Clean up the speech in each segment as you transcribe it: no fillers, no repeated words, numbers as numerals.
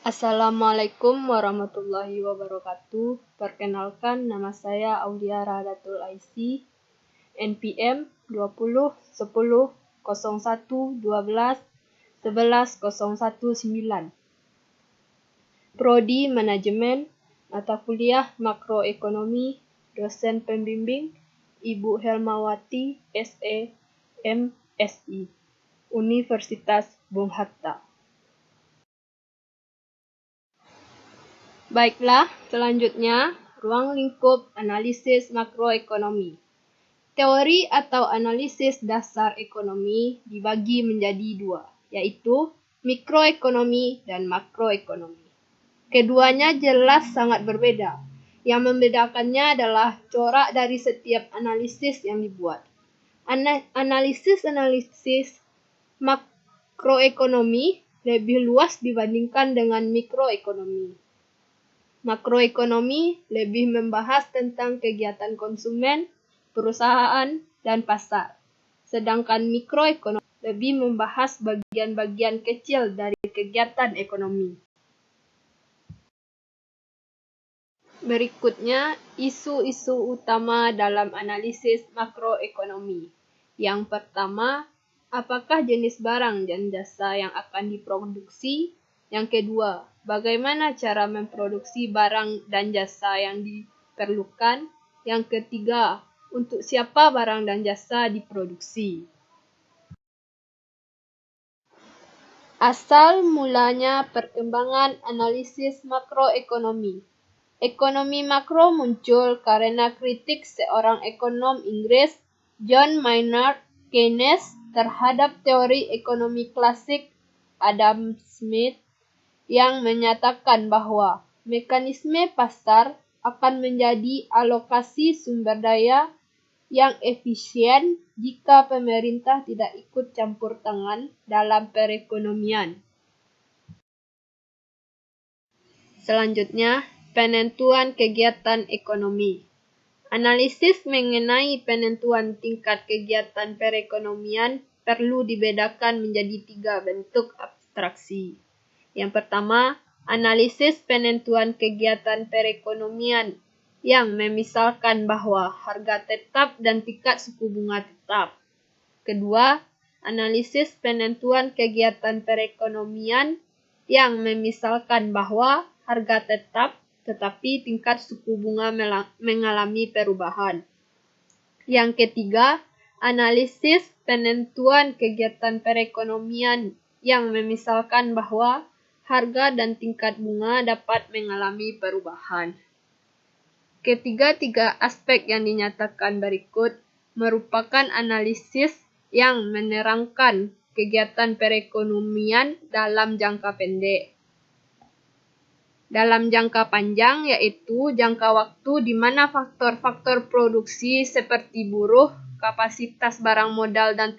Assalamualaikum warahmatullahi wabarakatuh. Perkenalkan, nama saya Aulia Rahadatul Aisy, NPM 20 10 01 12 11 019. Prodi Manajemen, mata kuliah Makroekonomi, dosen pembimbing Ibu Helmawati SE, MSI, Universitas Bung Hatta. Baiklah, selanjutnya, ruang lingkup analisis makroekonomi. Teori atau analisis dasar ekonomi dibagi menjadi dua, yaitu mikroekonomi dan makroekonomi. Keduanya jelas sangat berbeda. Yang membedakannya adalah corak dari setiap analisis yang dibuat. Analisis makroekonomi lebih luas dibandingkan dengan mikroekonomi. Makroekonomi lebih membahas tentang kegiatan konsumen, perusahaan, dan pasar. Sedangkan mikroekonomi lebih membahas bagian-bagian kecil dari kegiatan ekonomi. Berikutnya, isu-isu utama dalam analisis makroekonomi. Yang pertama, apakah jenis barang dan jasa yang akan diproduksi? Yang kedua, bagaimana cara memproduksi barang dan jasa yang diperlukan? Yang ketiga, untuk siapa barang dan jasa diproduksi? Asal mulanya perkembangan analisis makroekonomi. Ekonomi makro muncul karena kritik seorang ekonom Inggris, John Maynard Keynes, terhadap teori ekonomi klasik Adam Smith, yang menyatakan bahwa mekanisme pasar akan menjadi alokasi sumber daya yang efisien jika pemerintah tidak ikut campur tangan dalam perekonomian. Selanjutnya, penentuan kegiatan ekonomi. Analisis mengenai penentuan tingkat kegiatan perekonomian perlu dibedakan menjadi 3 bentuk abstraksi. Yang pertama, analisis penentuan kegiatan perekonomian yang memisalkan bahwa harga tetap dan tingkat suku bunga tetap. Kedua, analisis penentuan kegiatan perekonomian yang memisalkan bahwa harga tetap tetapi tingkat suku bunga mengalami perubahan. Yang ketiga, analisis penentuan kegiatan perekonomian yang memisalkan bahwa harga dan tingkat bunga dapat mengalami perubahan. Ketiga-tiga aspek yang dinyatakan berikut merupakan analisis yang menerangkan kegiatan perekonomian dalam jangka pendek. Dalam jangka panjang, yaitu jangka waktu di mana faktor-faktor produksi seperti buruh, kapasitas barang modal, dan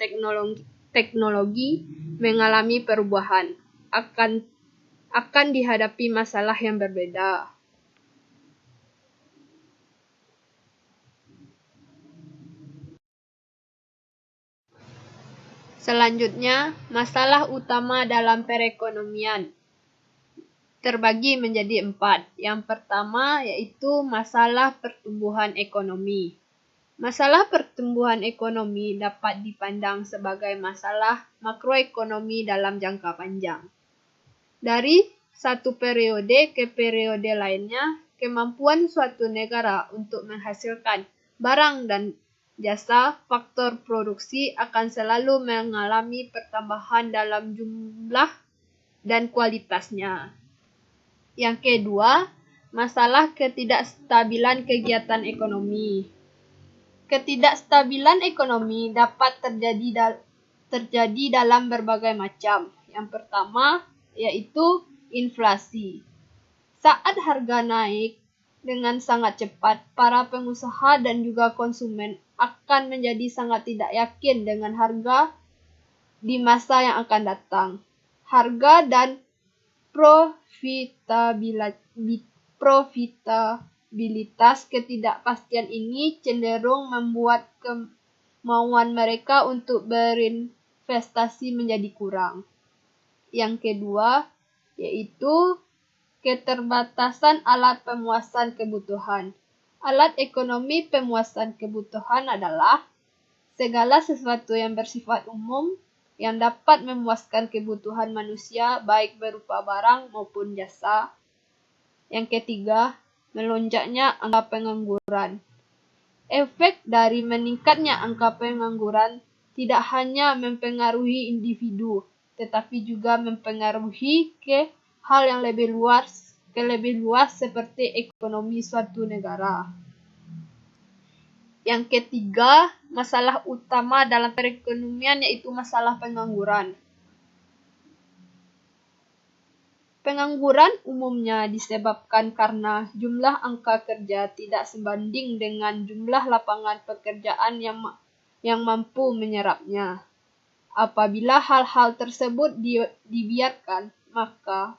teknologi mengalami perubahan, akan dihadapi masalah yang berbeda. Selanjutnya, masalah utama dalam perekonomian terbagi menjadi 4. Yang pertama yaitu masalah pertumbuhan ekonomi. Masalah pertumbuhan ekonomi dapat dipandang sebagai masalah makroekonomi dalam jangka panjang. Dari satu periode ke periode lainnya, kemampuan suatu negara untuk menghasilkan barang dan jasa faktor produksi akan selalu mengalami pertambahan dalam jumlah dan kualitasnya. Yang kedua, masalah ketidakstabilan kegiatan ekonomi. Ketidakstabilan ekonomi dapat terjadi dalam berbagai macam. Yang pertama, yaitu inflasi. Saat harga naik dengan sangat cepat, para pengusaha dan juga konsumen akan menjadi sangat tidak yakin dengan harga di masa yang akan datang. Harga dan profitabilitas ketidakpastian ini cenderung membuat kemauan mereka untuk berinvestasi menjadi kurang. Yang kedua, yaitu keterbatasan alat pemuasan kebutuhan. Alat ekonomi pemuasan kebutuhan adalah segala sesuatu yang bersifat umum yang dapat memuaskan kebutuhan manusia baik berupa barang maupun jasa. Yang ketiga, melonjaknya angka pengangguran. Efek dari meningkatnya angka pengangguran tidak hanya mempengaruhi individu, tetapi juga mempengaruhi ke hal yang lebih luas seperti ekonomi suatu negara. Yang ketiga, masalah utama dalam perekonomian yaitu masalah pengangguran. Pengangguran umumnya disebabkan karena jumlah angka kerja tidak sebanding dengan jumlah lapangan pekerjaan yang mampu menyerapnya. Apabila hal-hal tersebut dibiarkan, maka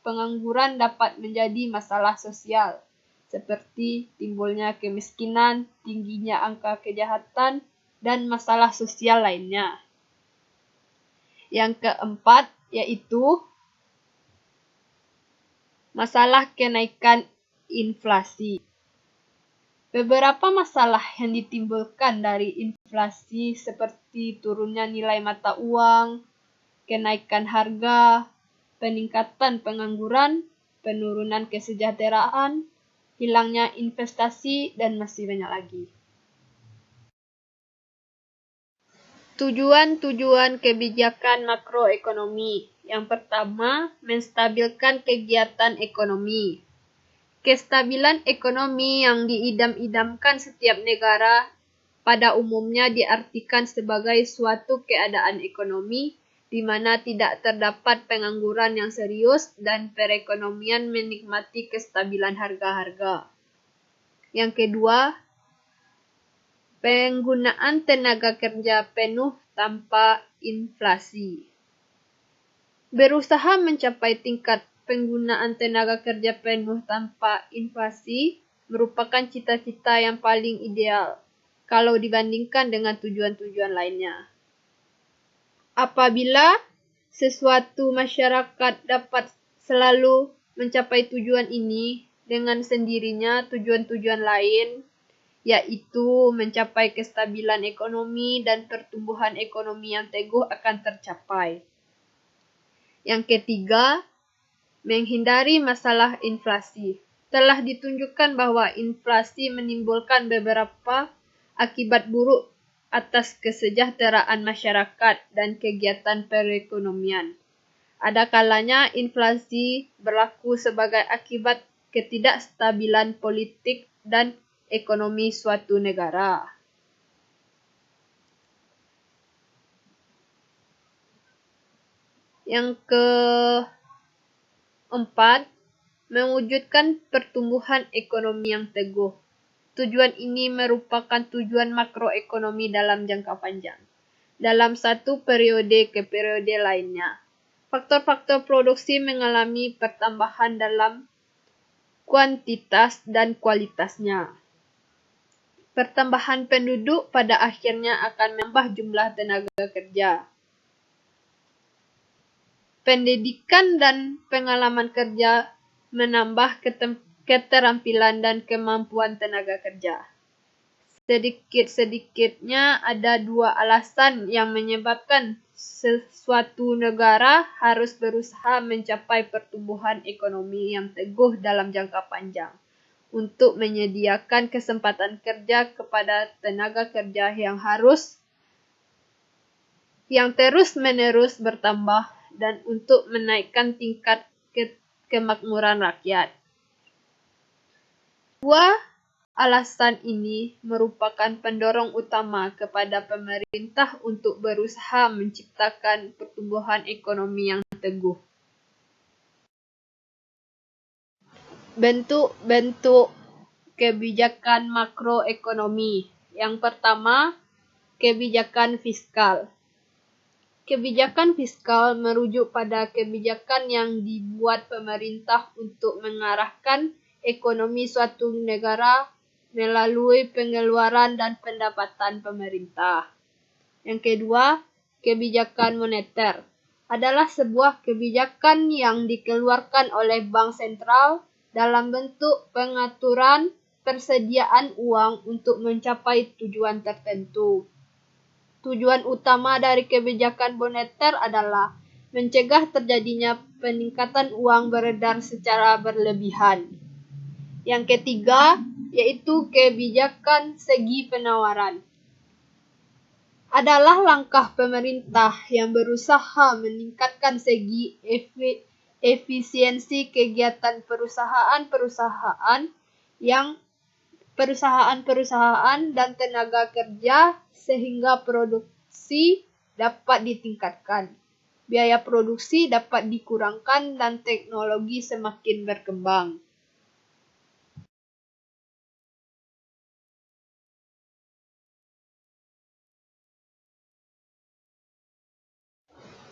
pengangguran dapat menjadi masalah sosial, seperti timbulnya kemiskinan, tingginya angka kejahatan, dan masalah sosial lainnya. Yang keempat yaitu masalah kenaikan inflasi. Beberapa masalah yang ditimbulkan dari inflasi seperti turunnya nilai mata uang, kenaikan harga, peningkatan pengangguran, penurunan kesejahteraan, hilangnya investasi, dan masih banyak lagi. Tujuan-tujuan kebijakan makroekonomi. Yang pertama, menstabilkan kegiatan ekonomi. Kestabilan ekonomi yang diidam-idamkan setiap negara pada umumnya diartikan sebagai suatu keadaan ekonomi di mana tidak terdapat pengangguran yang serius dan perekonomian menikmati kestabilan harga-harga. Yang kedua, penggunaan tenaga kerja penuh tanpa inflasi. Berusaha mencapai tingkat penggunaan tenaga kerja penuh tanpa inflasi merupakan cita-cita yang paling ideal kalau dibandingkan dengan tujuan-tujuan lainnya. Apabila sesuatu masyarakat dapat selalu mencapai tujuan ini, dengan sendirinya tujuan-tujuan lain, yaitu mencapai kestabilan ekonomi dan pertumbuhan ekonomi yang teguh akan tercapai. Yang ketiga, menghindari masalah inflasi. Telah ditunjukkan bahwa inflasi menimbulkan beberapa akibat buruk atas kesejahteraan masyarakat dan kegiatan perekonomian. Ada kalanya inflasi berlaku sebagai akibat ketidakstabilan politik dan ekonomi suatu negara. Yang keempat, mewujudkan pertumbuhan ekonomi yang teguh. Tujuan ini merupakan tujuan makroekonomi dalam jangka panjang, dalam satu periode ke periode lainnya. Faktor-faktor produksi mengalami pertambahan dalam kuantitas dan kualitasnya. Pertambahan penduduk pada akhirnya akan menambah jumlah tenaga kerja. Pendidikan dan pengalaman kerja menambah keterampilan dan kemampuan tenaga kerja. Sedikit-sedikitnya ada dua alasan yang menyebabkan sesuatu negara harus berusaha mencapai pertumbuhan ekonomi yang teguh dalam jangka panjang untuk menyediakan kesempatan kerja kepada tenaga kerja yang terus-menerus bertambah dan untuk menaikkan tingkat kemakmuran rakyat. Dua alasan ini merupakan pendorong utama kepada pemerintah untuk berusaha menciptakan pertumbuhan ekonomi yang teguh. Bentuk-bentuk kebijakan makroekonomi. Yang pertama, kebijakan fiskal. Kebijakan fiskal merujuk pada kebijakan yang dibuat pemerintah untuk mengarahkan ekonomi suatu negara melalui pengeluaran dan pendapatan pemerintah. Yang kedua, kebijakan moneter adalah sebuah kebijakan yang dikeluarkan oleh bank sentral dalam bentuk pengaturan persediaan uang untuk mencapai tujuan tertentu. Tujuan utama dari kebijakan moneter adalah mencegah terjadinya peningkatan uang beredar secara berlebihan. Yang ketiga, yaitu kebijakan segi penawaran. Adalah langkah pemerintah yang berusaha meningkatkan segi efisiensi kegiatan perusahaan dan tenaga kerja sehingga produksi dapat ditingkatkan, biaya produksi dapat dikurangkan dan teknologi semakin berkembang.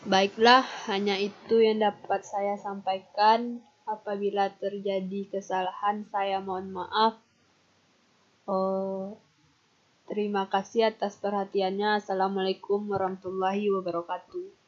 Baiklah, hanya itu yang dapat saya sampaikan. Apabila terjadi kesalahan, saya mohon maaf. Terima kasih atas perhatiannya. Assalamualaikum warahmatullahi wabarakatuh.